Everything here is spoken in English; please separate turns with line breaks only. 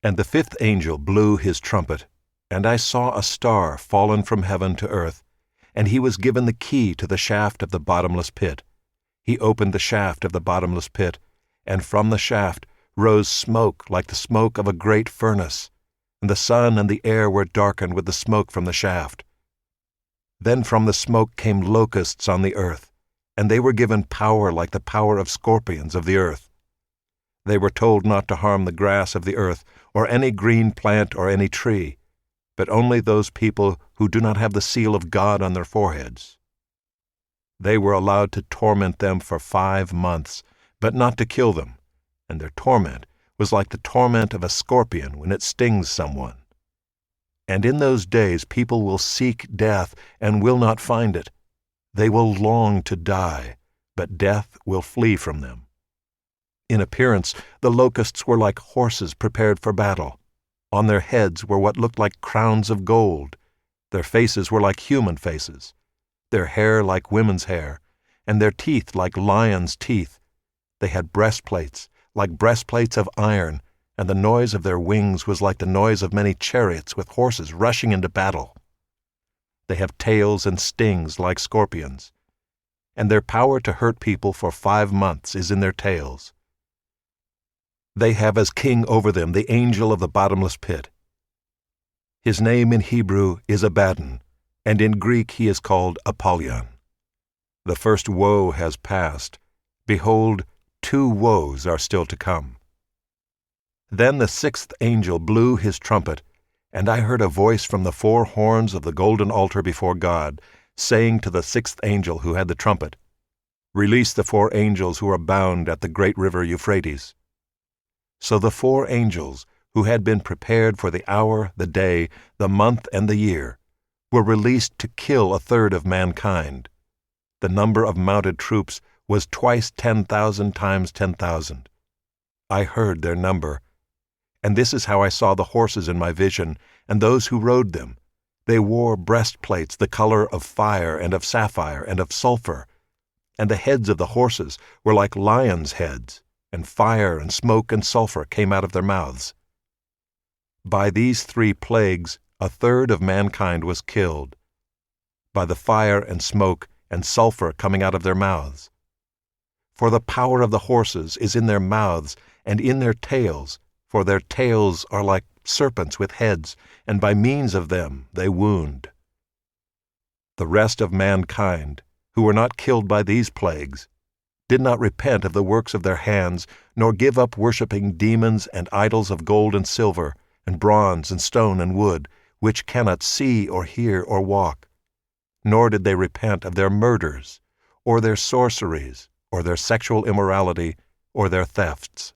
And the fifth angel blew his trumpet, and I saw a star fallen from heaven to earth, and he was given the key to the shaft of the bottomless pit. He opened the shaft of the bottomless pit, and from the shaft rose smoke like the smoke of a great furnace, and the sun and the air were darkened with the smoke from the shaft. Then from the smoke came locusts on the earth, and they were given power like the power of scorpions of the earth. They were told not to harm the grass of the earth, or any green plant or any tree, but only those people who do not have the seal of God on their foreheads. They were allowed to torment them for 5 months, but not to kill them, and their torment was like the torment of a scorpion when it stings someone. And in those days people will seek death and will not find it. They will long to die, but death will flee from them. In appearance, the locusts were like horses prepared for battle. On their heads were what looked like crowns of gold. Their faces were like human faces, their hair like women's hair, and their teeth like lions' teeth. They had breastplates, like breastplates of iron, and the noise of their wings was like the noise of many chariots with horses rushing into battle. They have tails and stings like scorpions, and their power to hurt people for 5 months is in their tails. They have as king over them the angel of the bottomless pit. His name in Hebrew is Abaddon, and in Greek he is called Apollyon. The first woe has passed. Behold, 2 woes are still to come. Then the sixth angel blew his trumpet, and I heard a voice from the 4 horns of the golden altar before God, saying to the sixth angel who had the trumpet, "Release the 4 angels who are bound at the great river Euphrates." So the 4 angels, who had been prepared for the hour, the day, the month, and the year, were released to kill 1/3 of mankind. The number of mounted troops was twice 10,000 times 10,000. I heard their number. And this is how I saw the horses in my vision, and those who rode them. They wore breastplates the color of fire and of sapphire and of sulfur, and the heads of the horses were like lions' heads, and fire and smoke and sulfur came out of their mouths. By these 3 plagues 1/3 of mankind was killed, by the fire and smoke and sulfur coming out of their mouths. For the power of the horses is in their mouths and in their tails, for their tails are like serpents with heads, and by means of them they wound. The rest of mankind, who were not killed by these plagues, did not repent of the works of their hands, nor give up worshipping demons and idols of gold and silver, and bronze and stone and wood, which cannot see or hear or walk. Nor did they repent of their murders, or their sorceries, or their sexual immorality, or their thefts.